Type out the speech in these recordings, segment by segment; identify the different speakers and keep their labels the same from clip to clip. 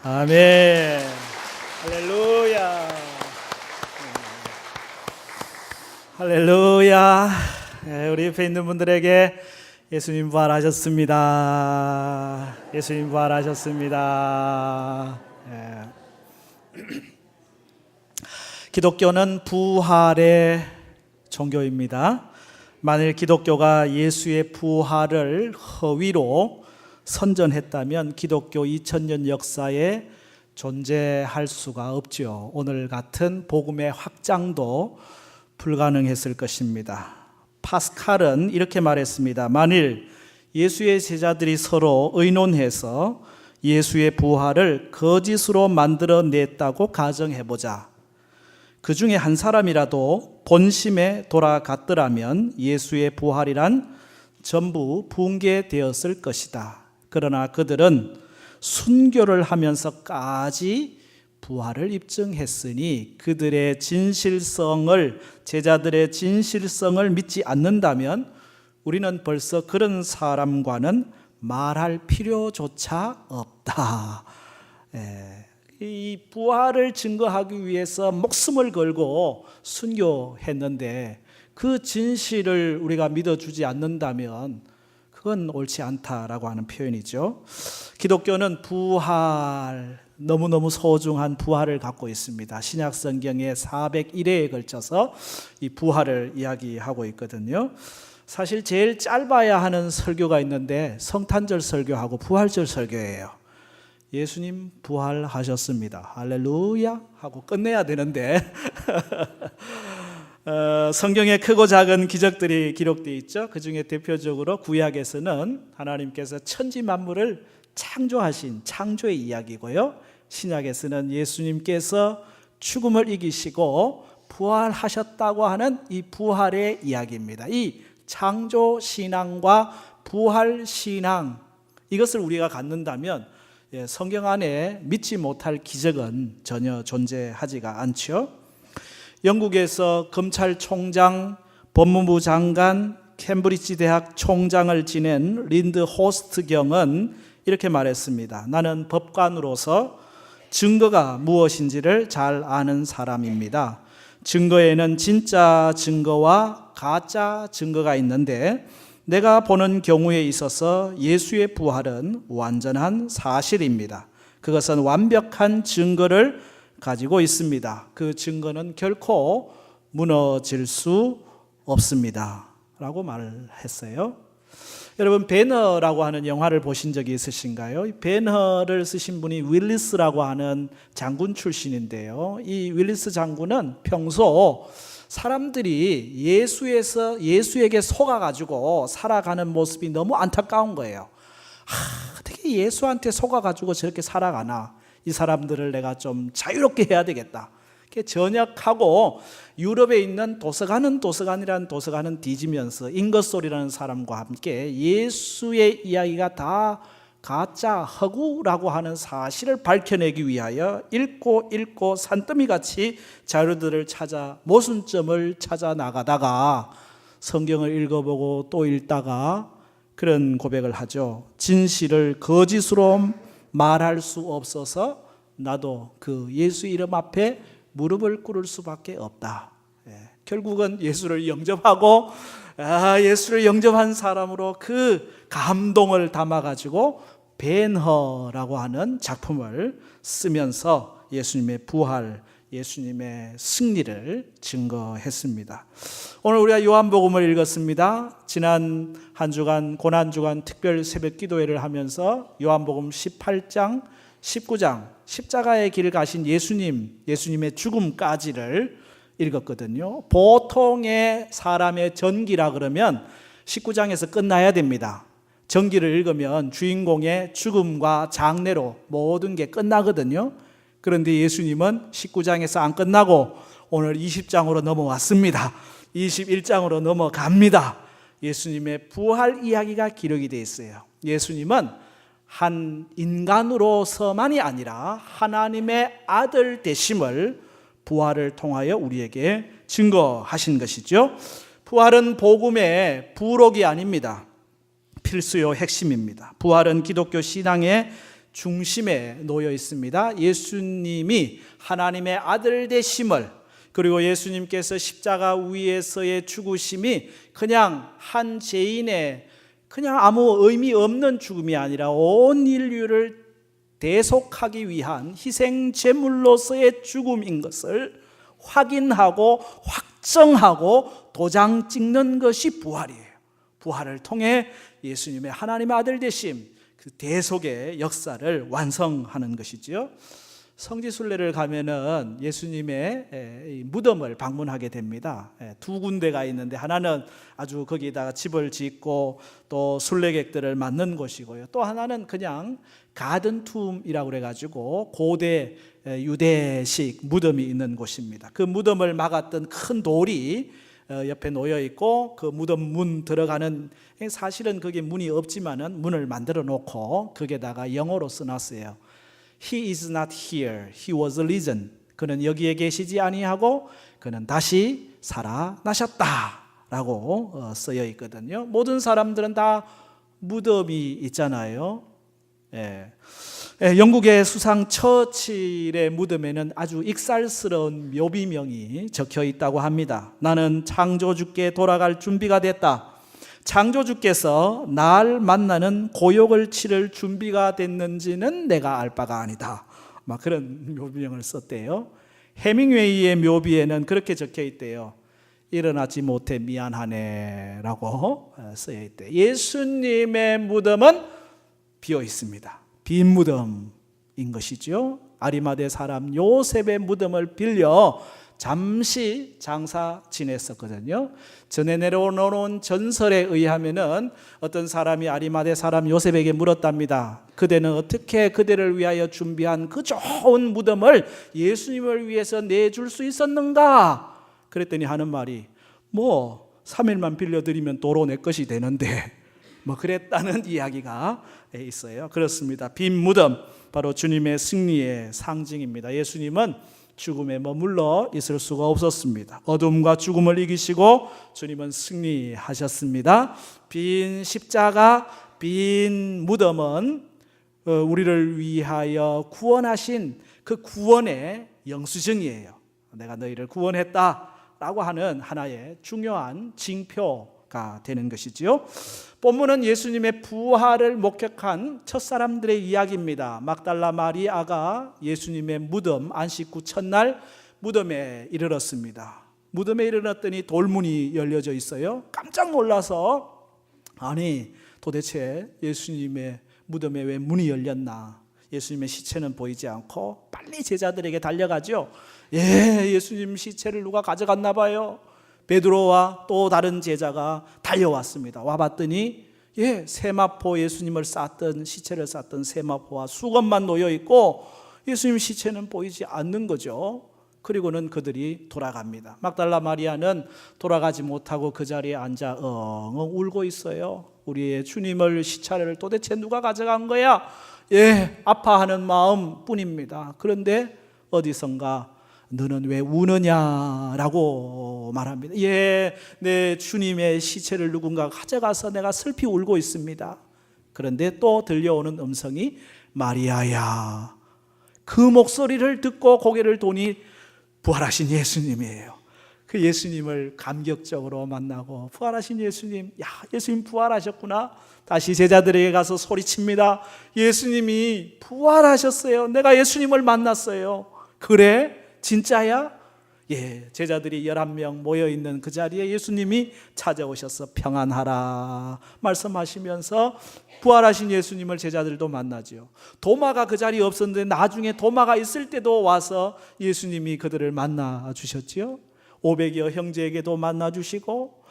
Speaker 1: 아멘. 할렐루야. 할렐루야. 우리 옆에 있는 분들에게 예수님 부활하셨습니다. 예수님 부활하셨습니다. 기독교는 부활의 종교입니다. 만일 기독교가 예수의 부활을 허위로 선전했다면 기독교 2000년 역사에 존재할 수가 없죠. 오늘 같은 복음의 확장도 불가능했을 것입니다. 파스칼은 이렇게 말했습니다. 만일 예수의 제자들이 서로 의논해서 예수의 부활을 거짓으로 만들어냈다고 가정해보자. 그 중에 한 사람이라도 본심에 돌아갔더라면 예수의 부활이란 전부 붕괴되었을 것이다. 그러나 그들은 순교를 하면서까지 부활을 입증했으니 그들의 진실성을, 제자들의 진실성을 믿지 않는다면 우리는 벌써 그런 사람과는 말할 필요조차 없다. 이 부활을 증거하기 위해서 목숨을 걸고 순교했는데 그 진실을 우리가 믿어주지 않는다면 그건 옳지 않다라고 하는 표현이죠. 기독교는 부활, 너무너무 소중한 부활을 갖고 있습니다. 신약 성경에 401회에 걸쳐서 이 부활을 이야기하고 있거든요. 사실 제일 짧아야 하는 설교가 있는데 성탄절 설교하고 부활절 설교예요. 예수님 부활하셨습니다. 할렐루야 하고 끝내야 되는데 성경에 크고 작은 기적들이 기록되어 있죠. 그 중에 대표적으로 구약에서는 하나님께서 천지 만물을 창조하신 창조의 이야기고요. 신약에서는 예수님께서 죽음을 이기시고 부활하셨다고 하는 이 부활의 이야기입니다. 이 창조 신앙과 부활 신앙, 이것을 우리가 갖는다면 성경 안에 믿지 못할 기적은 전혀 존재하지가 않죠. 영국에서 검찰총장, 법무부 장관, 캠브리지 대학 총장을 지낸 린드 호스트 경은 이렇게 말했습니다. 나는 법관으로서 증거가 무엇인지를 잘 아는 사람입니다. 증거에는 진짜 증거와 가짜 증거가 있는데 내가 보는 경우에 있어서 예수의 부활은 완전한 사실입니다. 그것은 완벽한 증거를 가지고 있습니다. 그 증거는 결코 무너질 수 없습니다 라고 말을 했어요. 여러분, 배너라고 하는 영화를 보신 적이 있으신가요? 배너를 쓰신 분이 윌리스라고 하는 장군 출신인데요. 이 윌리스 장군은 평소 사람들이 예수에게 속아가지고 살아가는 모습이 너무 안타까운 거예요. 어떻게 예수한테 속아가지고 저렇게 살아가나? 이 사람들을 내가 좀 자유롭게 해야 되겠다. 전역하고 유럽에 있는 도서관이라는 도서관은 뒤지면서 잉거솔이라는 사람과 함께 예수의 이야기가 다 가짜 허구라고 하는 사실을 밝혀내기 위하여 읽고 산더미같이 자료들을 찾아 모순점을 찾아 나가다가 성경을 읽어보고 또 읽다가 그런 고백을 하죠. 진실을 거짓으로 말할 수 없어서 나도 그 예수 이름 앞에 무릎을 꿇을 수밖에 없다. 결국은 예수를 영접하고 예수를 영접한 사람으로 그 감동을 담아가지고 벤허라고 하는 작품을 쓰면서 예수님의 부활, 예수님의 승리를 증거했습니다. 오늘 우리가 요한복음을 읽었습니다. 지난 한 주간 고난주간 특별 새벽 기도회를 하면서 요한복음 18장 19장 십자가의 길을 가신 예수님의 죽음까지를 읽었거든요. 보통의 사람의 전기라 그러면 19장에서 끝나야 됩니다. 전기를 읽으면 주인공의 죽음과 장례로 모든 게 끝나거든요. 그런데 예수님은 19장에서 안 끝나고 오늘 20장으로 넘어왔습니다. 21장으로 넘어갑니다. 예수님의 부활 이야기가 기록이 되어 있어요. 예수님은 한 인간으로서만이 아니라 하나님의 아들 되심을 부활을 통하여 우리에게 증거하신 것이죠. 부활은 복음의 부록이 아닙니다. 필수요 핵심입니다. 부활은 기독교 신앙의 중심에 놓여 있습니다. 예수님이 하나님의 아들 되심을, 그리고 예수님께서 십자가 위에서의 죽으심이 그냥 한 죄인의 그냥 아무 의미 없는 죽음이 아니라 온 인류를 대속하기 위한 희생 제물로서의 죽음인 것을 확인하고 확정하고 도장 찍는 것이 부활이에요. 부활을 통해 예수님의 하나님의 아들 되심, 그 대속의 역사를 완성하는 것이지요. 성지순례를 가면은 예수님의 무덤을 방문하게 됩니다. 두 군데가 있는데 하나는 아주 거기다가 집을 짓고 또 순례객들을 맞는 곳이고요. 또 하나는 그냥 가든툼이라고 그래가지고 고대 유대식 무덤이 있는 곳입니다. 그 무덤을 막았던 큰 돌이 옆에 놓여 있고 그 무덤 문 들어가는, 사실은 그게 문이 없지만은 문을 만들어 놓고 거기에다가 영어로 써놨어요. He is not here. He was risen. 그는 여기에 계시지 아니하고 그는 다시 살아나셨다라고 쓰여 있거든요. 모든 사람들은 다 무덤이 있잖아요. 영국의 수상 처칠의 무덤에는 아주 익살스러운 묘비명이 적혀 있다고 합니다. 나는 창조주께 돌아갈 준비가 됐다. 창조주께서 날 만나는 고역을 치를 준비가 됐는지는 내가 알 바가 아니다. 막 그런 묘비명을 썼대요. 해밍웨이의 묘비에는 그렇게 적혀 있대요. 일어나지 못해 미안하네 라고 쓰여 있대요. 예수님의 무덤은 비어 있습니다. 빈 무덤인 것이죠. 아리마대 사람 요셉의 무덤을 빌려 잠시 장사 지냈었거든요. 전에 내려오는 전설에 의하면은 어떤 사람이 아리마대 사람 요셉에게 물었답니다. 그대는 어떻게 그대를 위하여 준비한 그 좋은 무덤을 예수님을 위해서 내줄 수 있었는가? 그랬더니 하는 말이 3일만 빌려드리면 도로 내 것이 되는데 그랬다는 이야기가 있어요. 그렇습니다. 빈 무덤, 바로 주님의 승리의 상징입니다. 예수님은 죽음에 머물러 있을 수가 없었습니다. 어둠과 죽음을 이기시고 주님은 승리하셨습니다. 빈 십자가, 빈 무덤은 우리를 위하여 구원하신 그 구원의 영수증이에요. 내가 너희를 구원했다라고 하는 하나의 중요한 징표 시체가 되는 것이지요. 본문은 예수님의 부활을 목격한 첫사람들의 이야기입니다. 막달라 마리아가 예수님의 무덤, 안식 후 첫날 무덤에 이르렀습니다. 무덤에 이르렀더니 돌문이 열려져 있어요. 깜짝 놀라서 아니 도대체 예수님의 무덤에 왜 문이 열렸나? 예수님의 시체는 보이지 않고 빨리 제자들에게 달려가죠. 예수님 시체를 누가 가져갔나 봐요. 베드로와 또 다른 제자가 달려왔습니다. 와봤더니 세마포, 예수님을 쌌던, 시체를 쌌던 세마포와 수건만 놓여 있고 예수님 시체는 보이지 않는 거죠. 그리고는 그들이 돌아갑니다. 막달라 마리아는 돌아가지 못하고 그 자리에 앉아 엉엉 울고 있어요. 우리의 주님을, 시체를 도대체 누가 가져간 거야? 아파하는 마음 뿐입니다. 그런데 어디선가 너는 왜 우느냐라고 말합니다. 내 주님의 시체를 누군가 가져가서 내가 슬피 울고 있습니다. 그런데 또 들려오는 음성이 마리아야. 그 목소리를 듣고 고개를 도니 부활하신 예수님이에요. 그 예수님을 감격적으로 만나고 부활하신 예수님, 예수님 부활하셨구나. 다시 제자들에게 가서 소리칩니다. 예수님이 부활하셨어요. 내가 예수님을 만났어요. 그래? 진짜야? 제자들이 11명 모여있는 그 자리에 예수님이 찾아오셔서 평안하라 말씀하시면서 부활하신 예수님을 제자들도 만나죠. 도마가 그 자리에 없었는데 나중에 도마가 있을 때도 와서 예수님이 그들을 만나 주셨지요. 500여 형제에게도 만나 주시고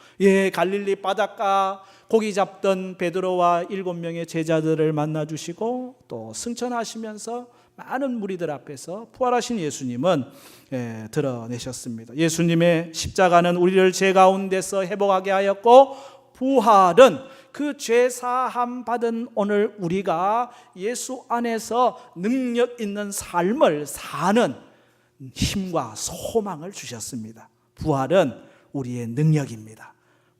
Speaker 1: 갈릴리 바닷가 고기 잡던 베드로와 7명의 제자들을 만나 주시고 또 승천하시면서 많은 무리들 앞에서 부활하신 예수님은 드러내셨습니다. 예수님의 십자가는 우리를 죄 가운데서 회복하게 하였고 부활은 그 죄 사함 받은 오늘 우리가 예수 안에서 능력 있는 삶을 사는 힘과 소망을 주셨습니다. 부활은 우리의 능력입니다.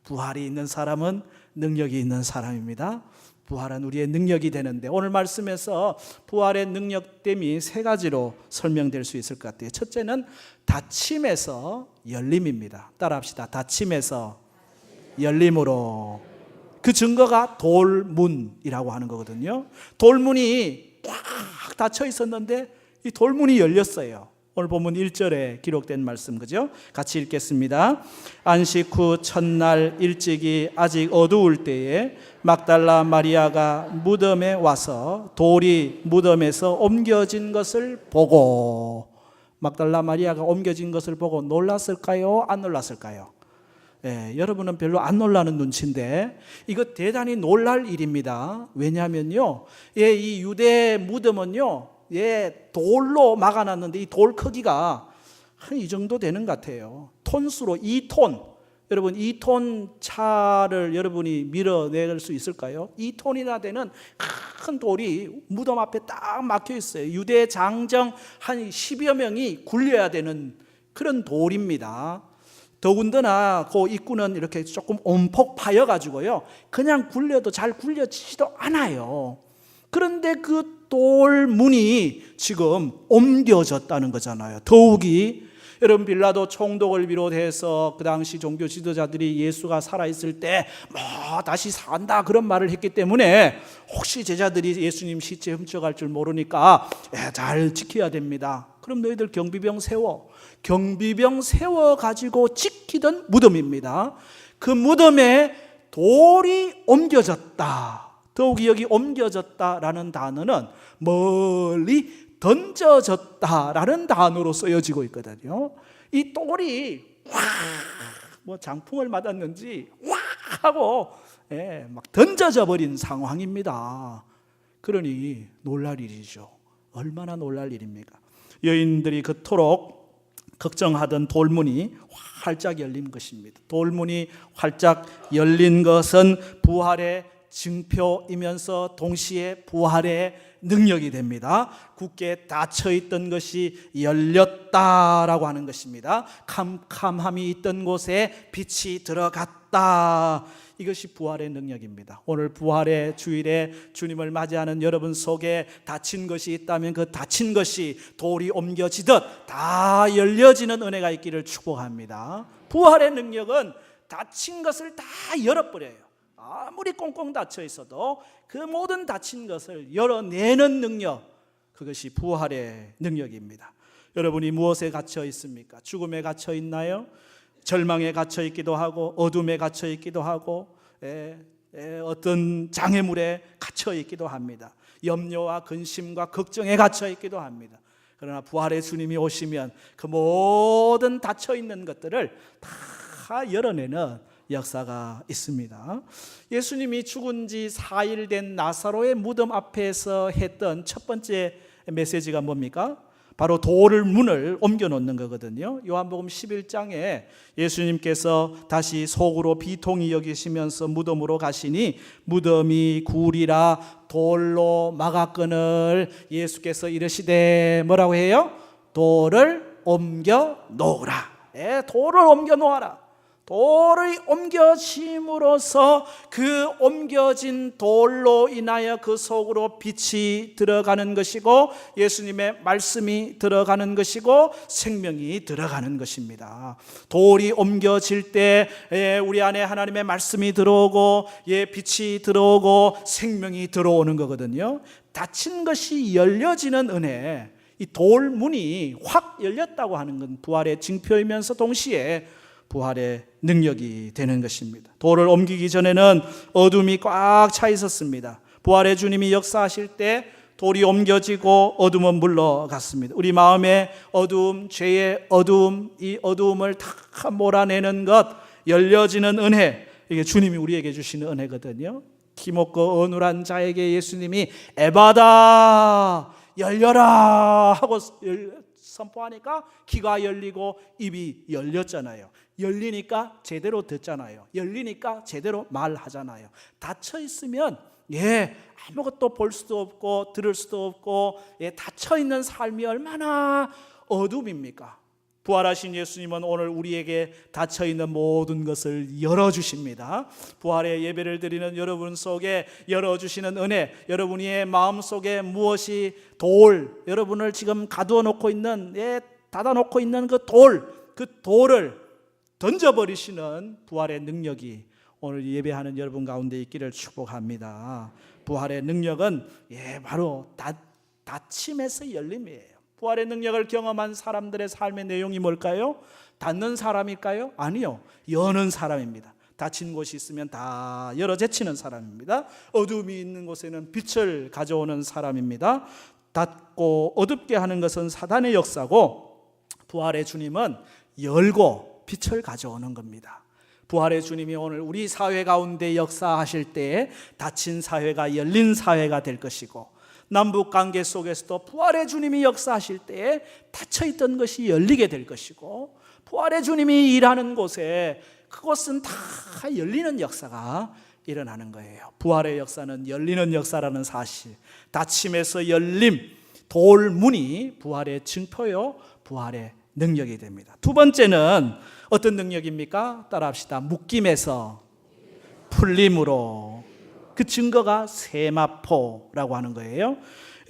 Speaker 1: 부활이 있는 사람은 능력이 있는 사람입니다. 부활은 우리의 능력이 되는데 오늘 말씀에서 부활의 능력됨이 3가지로 설명될 수 있을 것 같아요. 첫째는 닫힘에서 열림입니다. 따라합시다. 닫힘에서 열림으로. 그 증거가 돌문이라고 하는 거거든요. 돌문이 꽉 닫혀 있었는데 이 돌문이 열렸어요. 오늘 본문 1절에 기록된 말씀, 그죠? 같이 읽겠습니다. 안식 후 첫날 일찍이 아직 어두울 때에 막달라 마리아가 무덤에 와서 돌이 무덤에서 옮겨진 것을 보고, 막달라 마리아가 옮겨진 것을 보고 놀랐을까요? 안 놀랐을까요? 여러분은 별로 안 놀라는 눈치인데 이거 대단히 놀랄 일입니다. 왜냐하면요, 이 유대 무덤은요, 돌로 막아놨는데 이 돌 크기가 한 이 정도 되는 것 같아요. 톤수로 2톤. 여러분 2톤 차를 여러분이 밀어낼 수 있을까요? 2톤이나 되는 큰 돌이 무덤 앞에 딱 막혀 있어요. 유대 장정 한 10여 명이 굴려야 되는 그런 돌입니다. 더군다나 그 입구는 이렇게 조금 움푹 파여가지고요, 그냥 굴려도 잘 굴려지지도 않아요. 그런데 그 돌문이 지금 옮겨졌다는 거잖아요. 더욱이 여러분 빌라도 총독을 비롯해서 그 당시 종교 지도자들이 예수가 살아있을 때 다시 산다 그런 말을 했기 때문에 혹시 제자들이 예수님 시체 훔쳐갈 줄 모르니까 잘 지켜야 됩니다. 그럼 너희들 경비병 세워 가지고 지키던 무덤입니다. 그 무덤에 돌이 옮겨졌다. 더욱이 여기 옮겨졌다라는 단어는 멀리 던져졌다라는 단어로 쓰여지고 있거든요. 이 돌이 장풍을 맞았는지 하고 막 던져져 버린 상황입니다. 그러니 놀랄 일이죠. 얼마나 놀랄 일입니까? 여인들이 그토록 걱정하던 돌문이 활짝 열린 것입니다. 돌문이 활짝 열린 것은 부활의 증표이면서 동시에 부활의 능력이 됩니다. 굳게 닫혀있던 것이 열렸다라고 하는 것입니다. 캄캄함이 있던 곳에 빛이 들어갔다. 이것이 부활의 능력입니다. 오늘 부활의 주일에 주님을 맞이하는 여러분 속에 닫힌 것이 있다면 그 닫힌 것이 돌이 옮겨지듯 다 열려지는 은혜가 있기를 축복합니다. 부활의 능력은 닫힌 것을 다 열어버려요. 아무리 꽁꽁 닫혀 있어도 그 모든 닫힌 것을 열어내는 능력, 그것이 부활의 능력입니다. 여러분이 무엇에 갇혀 있습니까? 죽음에 갇혀 있나요? 절망에 갇혀 있기도 하고 어둠에 갇혀 있기도 하고 어떤 장애물에 갇혀 있기도 합니다. 염려와 근심과 걱정에 갇혀 있기도 합니다. 그러나 부활의 주님이 오시면 그 모든 닫혀 있는 것들을 다 열어내는 역사가 있습니다. 예수님이 죽은 지 4일 된 나사로의 무덤 앞에서 했던 첫 번째 메시지가 뭡니까? 바로 돌을 문을 옮겨 놓는 거거든요. 요한복음 11장에 예수님께서 다시 속으로 비통히 여기시면서 무덤으로 가시니 무덤이 굴이라 돌로 막았거늘 예수께서 이르시되 뭐라고 해요? 돌을 옮겨 놓으라. 돌을 옮겨 놓아라. 돌이 옮겨짐으로써 그 옮겨진 돌로 인하여 그 속으로 빛이 들어가는 것이고 예수님의 말씀이 들어가는 것이고 생명이 들어가는 것입니다. 돌이 옮겨질 때 우리 안에 하나님의 말씀이 들어오고 빛이 들어오고 생명이 들어오는 거거든요. 닫힌 것이 열려지는 은혜, 이 돌문이 확 열렸다고 하는 건 부활의 징표이면서 동시에 부활의 능력이 되는 것입니다. 돌을 옮기기 전에는 어둠이 꽉 차 있었습니다. 부활의 주님이 역사하실 때 돌이 옮겨지고 어둠은 물러갔습니다. 우리 마음의 어둠, 죄의 어둠, 이 어둠을 다 몰아내는 것, 열려지는 은혜, 이게 주님이 우리에게 주시는 은혜거든요. 기먹고 어눌한 자에게 예수님이 에바다 열려라 하고 선포하니까 귀가 열리고 입이 열렸잖아요. 열리니까 제대로 듣잖아요. 열리니까 제대로 말하잖아요. 닫혀 있으면 아무것도 볼 수도 없고 들을 수도 없고 닫혀 있는 삶이 얼마나 어둠입니까? 부활하신 예수님은 오늘 우리에게 닫혀 있는 모든 것을 열어주십니다. 부활의 예배를 드리는 여러분 속에 열어주시는 은혜, 여러분의 마음 속에 무엇이 여러분을 지금 가두어 놓고 있는, 닫아 놓고 있는 그 돌을 던져버리시는 부활의 능력이 오늘 예배하는 여러분 가운데 있기를 축복합니다. 부활의 능력은 바로 닫힘에서 열림이에요. 부활의 능력을 경험한 사람들의 삶의 내용이 뭘까요? 닫는 사람일까요? 아니요, 여는 사람입니다. 닫힌 곳이 있으면 다 열어 제치는 사람입니다. 어둠이 있는 곳에는 빛을 가져오는 사람입니다. 닫고 어둡게 하는 것은 사단의 역사고 부활의 주님은 열고 빛을 가져오는 겁니다. 부활의 주님이 오늘 우리 사회 가운데 역사하실 때에 닫힌 사회가 열린 사회가 될 것이고 남북 관계 속에서도 부활의 주님이 역사하실 때에 닫혀있던 것이 열리게 될 것이고 부활의 주님이 일하는 곳에 그곳은 다 열리는 역사가 일어나는 거예요. 부활의 역사는 열리는 역사라는 사실, 닫힘에서 열림, 돌문이 부활의 증표요, 부활의 능력이 됩니다. 두 번째는 어떤 능력입니까? 따라합시다. 묶임에서 풀림으로. 그 증거가 세마포라고 하는 거예요.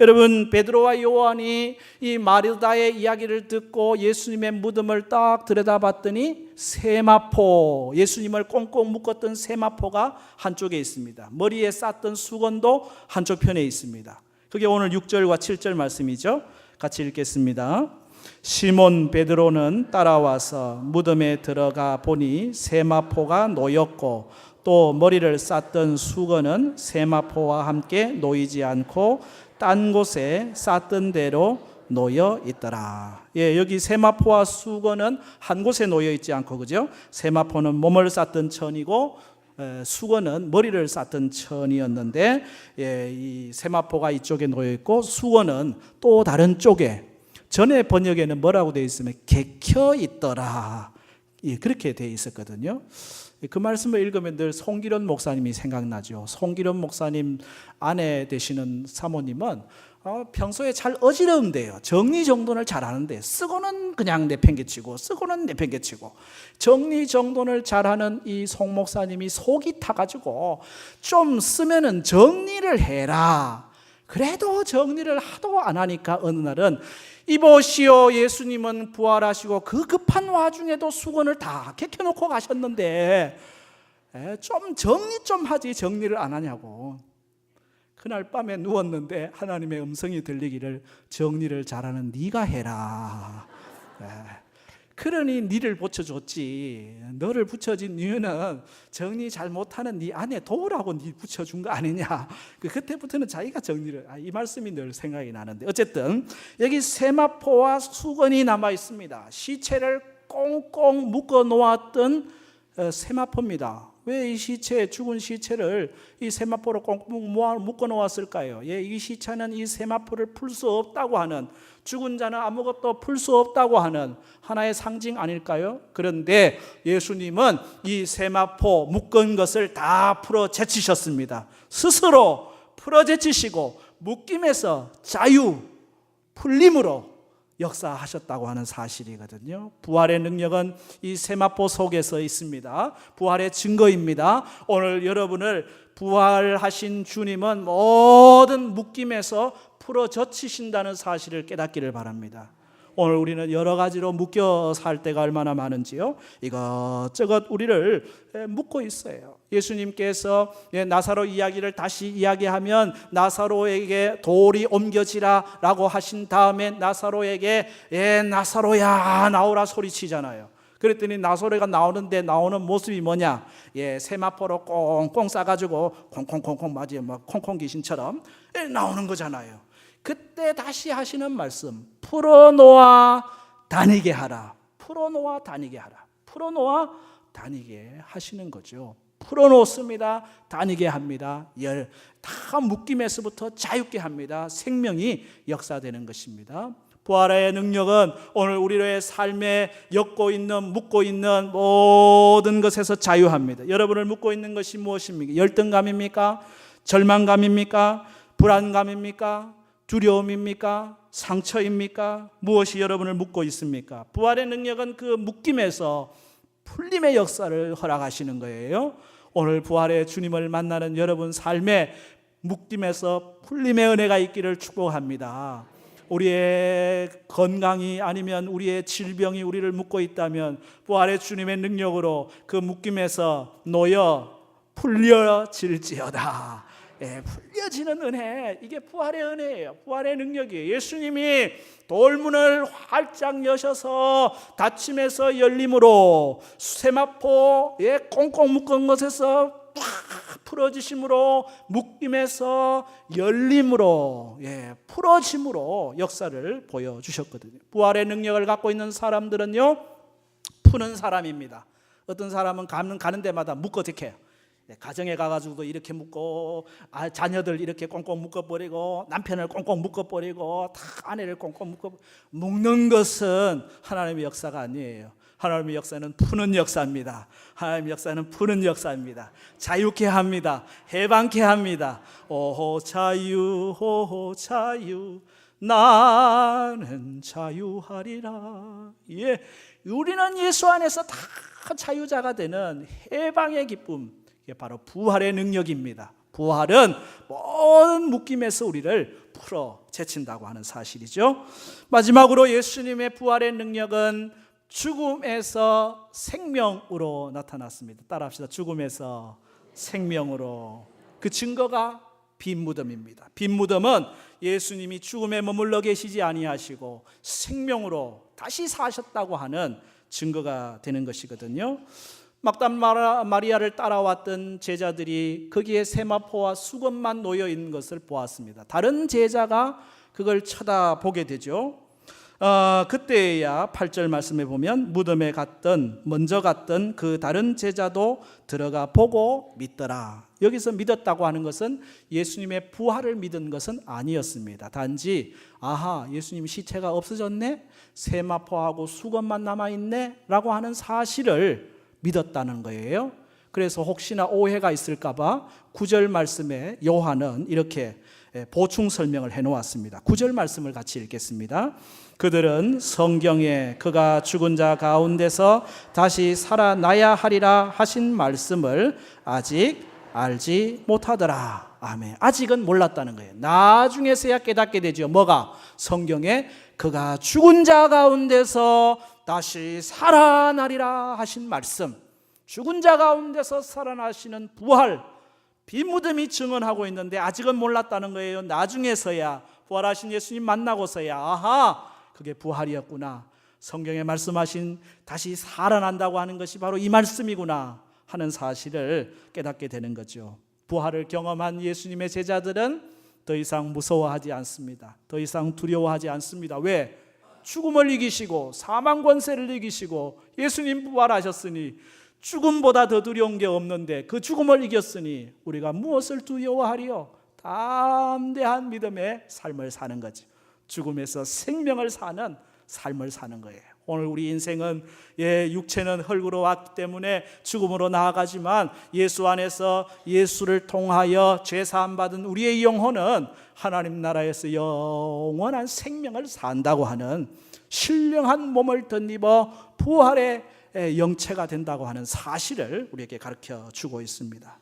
Speaker 1: 여러분, 베드로와 요한이 이 마르다의 이야기를 듣고 예수님의 무덤을 딱 들여다봤더니 세마포, 예수님을 꽁꽁 묶었던 세마포가 한쪽에 있습니다. 머리에 쌌던 수건도 한쪽 편에 있습니다. 그게 오늘 6절과 7절 말씀이죠. 같이 읽겠습니다. 시몬 베드로는 따라와서 무덤에 들어가 보니 세마포가 놓였고 또 머리를 쌌던 수건은 세마포와 함께 놓이지 않고 딴 곳에 쌌던 대로 놓여 있더라. 여기 세마포와 수건은 한 곳에 놓여 있지 않고, 그죠? 세마포는 몸을 쌌던 천이고 수건은 머리를 쌌던 천이었는데 이 세마포가 이쪽에 놓여 있고 수건은 또 다른 쪽에, 전에 번역에는 뭐라고 되어 있으면 개켜 있더라, 그렇게 되어 있었거든요. 그 말씀을 읽으면 늘 송기련 목사님이 생각나죠. 송기련 목사님 아내 되시는 사모님은 평소에 잘 어지러운데요, 정리정돈을 잘하는데 쓰고는 그냥 내팽개치고 쓰고는 내팽개치고, 정리정돈을 잘하는 이 송 목사님이 속이 타가지고 좀 쓰면은 정리를 해라. 그래도 정리를 하도 안 하니까 어느 날은 이보시오, 예수님은 부활하시고 그 급한 와중에도 수건을 다 개켜놓고 가셨는데 좀 정리 좀 하지 정리를 안 하냐고. 그날 밤에 누웠는데 하나님의 음성이 들리기를 정리를 잘하는 네가 해라. 그러니 니를 붙여줬지. 너를 붙여준 이유는 정리 잘 못하는 네 아내 도우라고 니 붙여준 거 아니냐. 그때부터는 자기가 정리를, 이 말씀이 늘 생각이 나는데, 어쨌든 여기 세마포와 수건이 남아 있습니다. 시체를 꽁꽁 묶어 놓았던 세마포입니다. 왜 이 시체, 죽은 시체를 이 세마포로 꽁꽁 묶어 놓았을까요? 이 시체는 이 세마포를 풀 수 없다고 하는, 죽은 자는 아무것도 풀 수 없다고 하는 하나의 상징 아닐까요? 그런데 예수님은 이 세마포 묶은 것을 다 풀어 제치셨습니다. 스스로 풀어 제치시고 묶임에서 자유, 풀림으로 역사하셨다고 하는 사실이거든요. 부활의 능력은 이 세마포 속에서 있습니다. 부활의 증거입니다. 오늘 여러분을 부활하신 주님은 모든 묶임에서 풀어 젖히신다는 사실을 깨닫기를 바랍니다. 오늘 우리는 여러 가지로 묶여 살 때가 얼마나 많은지요. 이것저것 우리를 묶고 있어요. 예수님께서 나사로 이야기를 다시 이야기하면 나사로에게 돌이 옮겨지라 라고 하신 다음에 나사로에게 나사로야 나오라 소리치잖아요. 그랬더니 나사로가 나오는데 나오는 모습이 뭐냐? 세마포로 꽁꽁 싸가지고 콩콩콩콩 맞아요. 콩콩 귀신처럼 나오는 거잖아요. 그때 다시 하시는 말씀, 풀어놓아 다니게 하라. 풀어놓아 다니게 하라. 풀어놓아 다니게 하시는 거죠. 풀어놓습니다. 다니게 합니다. 다 묶임에서부터 자유케 합니다. 생명이 역사되는 것입니다. 부활의 능력은 오늘 우리의 삶에 엮고 있는, 묶고 있는 모든 것에서 자유합니다. 여러분을 묶고 있는 것이 무엇입니까? 열등감입니까? 절망감입니까? 불안감입니까? 두려움입니까? 상처입니까? 무엇이 여러분을 묶고 있습니까? 부활의 능력은 그 묶임에서 풀림의 역사를 허락하시는 거예요. 오늘 부활의 주님을 만나는 여러분 삶에 묶임에서 풀림의 은혜가 있기를 축복합니다. 우리의 건강이 아니면 우리의 질병이 우리를 묶고 있다면 부활의 주님의 능력으로 그 묶임에서 놓여 풀려질지어다. 풀려지는 은혜, 이게 부활의 은혜예요. 부활의 능력이에요. 예수님이 돌문을 활짝 여셔서 닫힘에서 열림으로 세마포에 꽁꽁 묶은 것에서 팍 풀어지심으로 묶임에서 열림으로 풀어짐으로 역사를 보여주셨거든요. 부활의 능력을 갖고 있는 사람들은요 푸는 사람입니다. 어떤 사람은 가는 데마다 묶어대켜요. 가정에 가가지고도 이렇게 묶고 자녀들 이렇게 꽁꽁 묶어버리고 남편을 꽁꽁 묶어버리고 다 아내를 꽁꽁 묶는 것은 하나님의 역사가 아니에요. 하나님의 역사는 푸는 역사입니다. 하나님의 역사는 푸는 역사입니다. 자유케 합니다. 해방케 합니다. 오호 자유 오호 자유 나는 자유하리라. 우리는 예수 안에서 다 자유자가 되는 해방의 기쁨, 이게 바로 부활의 능력입니다. 부활은 모든 묶임에서 우리를 풀어 제친다고 하는 사실이죠. 마지막으로 예수님의 부활의 능력은 죽음에서 생명으로 나타났습니다. 따라합시다. 죽음에서 생명으로. 그 증거가 빈 무덤입니다. 빈 무덤은 예수님이 죽음에 머물러 계시지 아니하시고 생명으로 다시 사셨다고 하는 증거가 되는 것이거든요. 막달라 마리아를 따라왔던 제자들이 거기에 세마포와 수건만 놓여 있는 것을 보았습니다. 다른 제자가 그걸 쳐다보게 되죠. 그때야 8절 말씀에 보면 무덤에 먼저 갔던 그 다른 제자도 들어가 보고 믿더라. 여기서 믿었다고 하는 것은 예수님의 부활을 믿은 것은 아니었습니다. 단지 예수님 시체가 없어졌네, 세마포하고 수건만 남아있네 라고 하는 사실을 믿었다는 거예요. 그래서 혹시나 오해가 있을까봐 9절 말씀에 요한은 이렇게 보충 설명을 해놓았습니다. 9절 말씀을 같이 읽겠습니다. 그들은 성경에 그가 죽은 자 가운데서 다시 살아나야 하리라 하신 말씀을 아직 알지 못하더라. 아멘. 아직은 몰랐다는 거예요. 나중에서야 깨닫게 되죠. 뭐가? 성경에 그가 죽은 자 가운데서 다시 살아나리라 하신 말씀, 죽은 자 가운데서 살아나시는 부활, 빈무덤이 증언하고 있는데 아직은 몰랐다는 거예요. 나중에서야, 부활하신 예수님 만나고서야 아하, 그게 부활이었구나, 성경에 말씀하신 다시 살아난다고 하는 것이 바로 이 말씀이구나 하는 사실을 깨닫게 되는 거죠. 부활을 경험한 예수님의 제자들은 더 이상 무서워하지 않습니다. 더 이상 두려워하지 않습니다. 왜? 죽음을 이기시고 사망 권세를 이기시고 예수님 부활하셨으니 죽음보다 더 두려운 게 없는데 그 죽음을 이겼으니 우리가 무엇을 두려워하리요? 담대한 믿음의 삶을 사는 거죠. 죽음에서 생명을 사는 삶을 사는 거예요. 오늘 우리 인생은 육체는 흙으로 왔기 때문에 죽음으로 나아가지만 예수 안에서 예수를 통하여 죄사함 받은 우리의 영혼은 하나님 나라에서 영원한 생명을 산다고 하는 신령한 몸을 덧입어 부활의 영체가 된다고 하는 사실을 우리에게 가르쳐 주고 있습니다.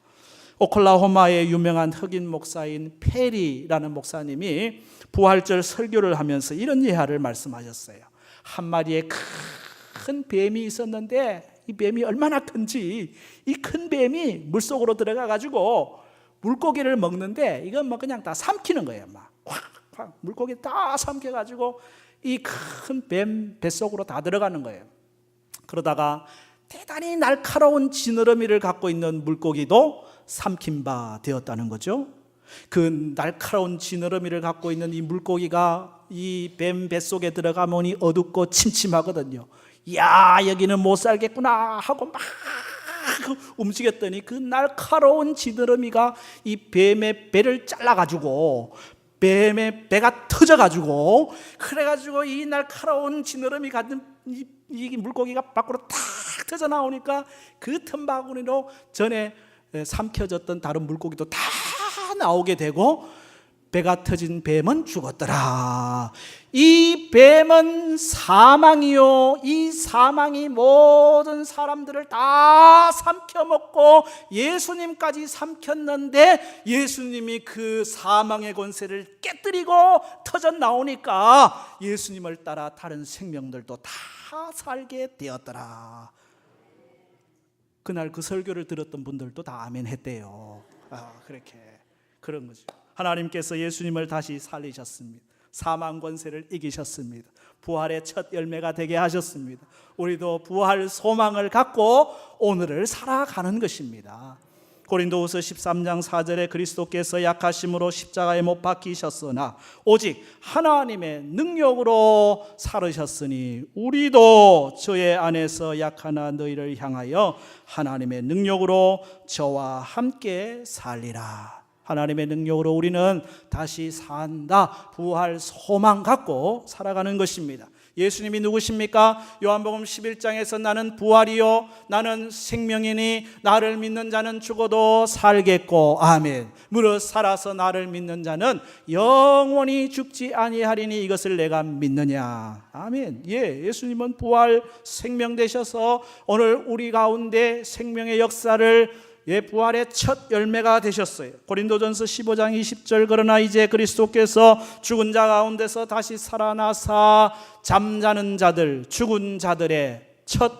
Speaker 1: 오클라호마의 유명한 흑인 목사인 페리라는 목사님이 부활절 설교를 하면서 이런 예화를 말씀하셨어요. 한 마리의 큰 뱀이 있었는데 이 뱀이 얼마나 큰지, 이 큰 뱀이 물속으로 들어가 가지고 물고기를 먹는데 이건 뭐 그냥 다 삼키는 거예요. 막 확 물고기 다 삼켜 가지고 이 큰 뱀 뱃속으로 다 들어가는 거예요. 그러다가 대단히 날카로운 지느러미를 갖고 있는 물고기도 삼킨 바 되었다는 거죠. 그 날카로운 지느러미를 갖고 있는 이 물고기가 이 뱀 뱃속에 들어가면 어둡고 침침하거든요. 야, 여기는 못 살겠구나 하고 막 움직였더니 그 날카로운 지느러미가 이 뱀의 배를 잘라가지고 뱀의 배가 터져가지고, 그래가지고 이 날카로운 지느러미 같은 이 물고기가 밖으로 탁 터져 나오니까 그 틈바구니로 전에 삼켜졌던 다른 물고기도 다 나오게 되고 배가 터진 뱀은 죽었더라. 이 뱀은 사망이요, 이 사망이 모든 사람들을 다 삼켜먹고 예수님까지 삼켰는데 예수님이 그 사망의 권세를 깨뜨리고 터져 나오니까 예수님을 따라 다른 생명들도 다 살게 되었더라. 그날 그 설교를 들었던 분들도 다 아멘 했대요. 그렇게 그런 거죠. 하나님께서 예수님을 다시 살리셨습니다. 사망 권세를 이기셨습니다. 부활의 첫 열매가 되게 하셨습니다. 우리도 부활 소망을 갖고 오늘을 살아가는 것입니다. 고린도후서 13장 4절에 그리스도께서 약하심으로 십자가에 못 박히셨으나 오직 하나님의 능력으로 살으셨으니 우리도 저의 안에서 약하나 너희를 향하여 하나님의 능력으로 저와 함께 살리라. 하나님의 능력으로 우리는 다시 산다, 부활 소망 갖고 살아가는 것입니다. 예수님이 누구십니까? 요한복음 11장에서 나는 부활이요 나는 생명이니 나를 믿는 자는 죽어도 살겠고 아멘, 무릇 살아서 나를 믿는 자는 영원히 죽지 아니하리니 이것을 내가 믿느냐. 아멘. 예수님은 부활 생명 되셔서 오늘 우리 가운데 생명의 역사를 부활의 첫 열매가 되셨어요. 고린도전서 15장 20절 그러나 이제 그리스도께서 죽은 자 가운데서 다시 살아나사 잠자는 자들, 죽은 자들의 첫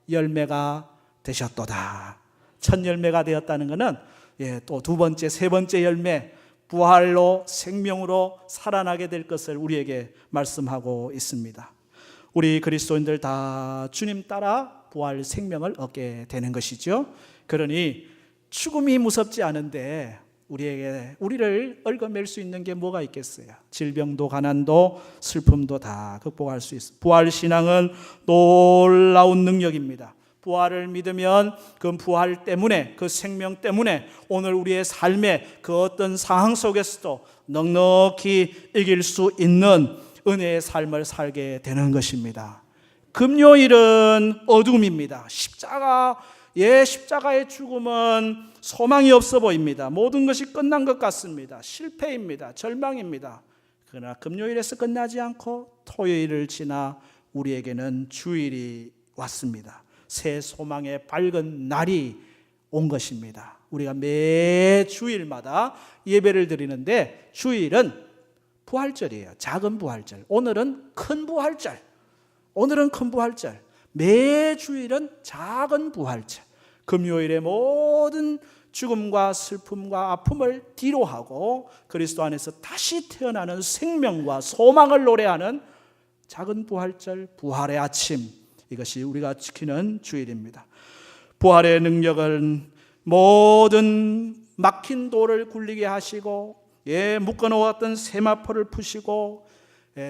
Speaker 1: 열매가 되셨도다. 첫 열매가 되었다는 것은 또 두 번째, 세 번째 열매, 부활로 생명으로 살아나게 될 것을 우리에게 말씀하고 있습니다. 우리 그리스도인들 다 주님 따라 부활 생명을 얻게 되는 것이죠. 그러니 죽음이 무섭지 않은데 우리를 얽어맬 수 있는 게 뭐가 있겠어요? 질병도 가난도 슬픔도 다 극복할 수 있어요. 부활 신앙은 놀라운 능력입니다. 부활을 믿으면 그 부활 때문에, 그 생명 때문에 오늘 우리의 삶의 그 어떤 상황 속에서도 넉넉히 이길 수 있는 은혜의 삶을 살게 되는 것입니다. 금요일은 어둠입니다. 십자가의 죽음은 소망이 없어 보입니다. 모든 것이 끝난 것 같습니다. 실패입니다. 절망입니다. 그러나 금요일에서 끝나지 않고 토요일을 지나 우리에게는 주일이 왔습니다. 새 소망의 밝은 날이 온 것입니다. 우리가 매 주일마다 예배를 드리는데 주일은 부활절이에요. 작은 부활절. 오늘은 큰 부활절. 오늘은 큰 부활절. 매 주일은 작은 부활절. 금요일에 모든 죽음과 슬픔과 아픔을 뒤로하고 그리스도 안에서 다시 태어나는 생명과 소망을 노래하는 작은 부활절, 부활의 아침, 이것이 우리가 지키는 주일입니다. 부활의 능력은 모든 막힌 돌을 굴리게 하시고 묶어놓았던 세마포를 푸시고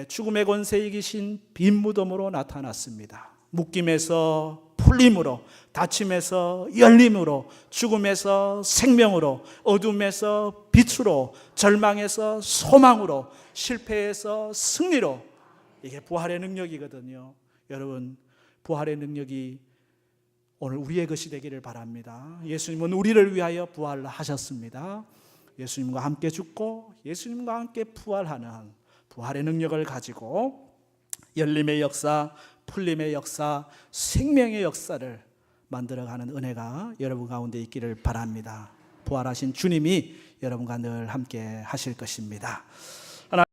Speaker 1: 죽음의 권세 이기신 빈 무덤으로 나타났습니다. 묶임에서 풀림으로, 닫힘에서 열림으로, 죽음에서 생명으로, 어둠에서 빛으로, 절망에서 소망으로, 실패에서 승리로, 이게 부활의 능력이거든요. 여러분, 부활의 능력이 오늘 우리의 것이 되기를 바랍니다. 예수님은 우리를 위하여 부활하셨습니다. 예수님과 함께 죽고 예수님과 함께 부활하는 부활의 능력을 가지고 열림의 역사, 풀림의 역사, 생명의 역사를 만들어가는 은혜가 여러분 가운데 있기를 바랍니다. 부활하신 주님이 여러분과 늘 함께 하실 것입니다.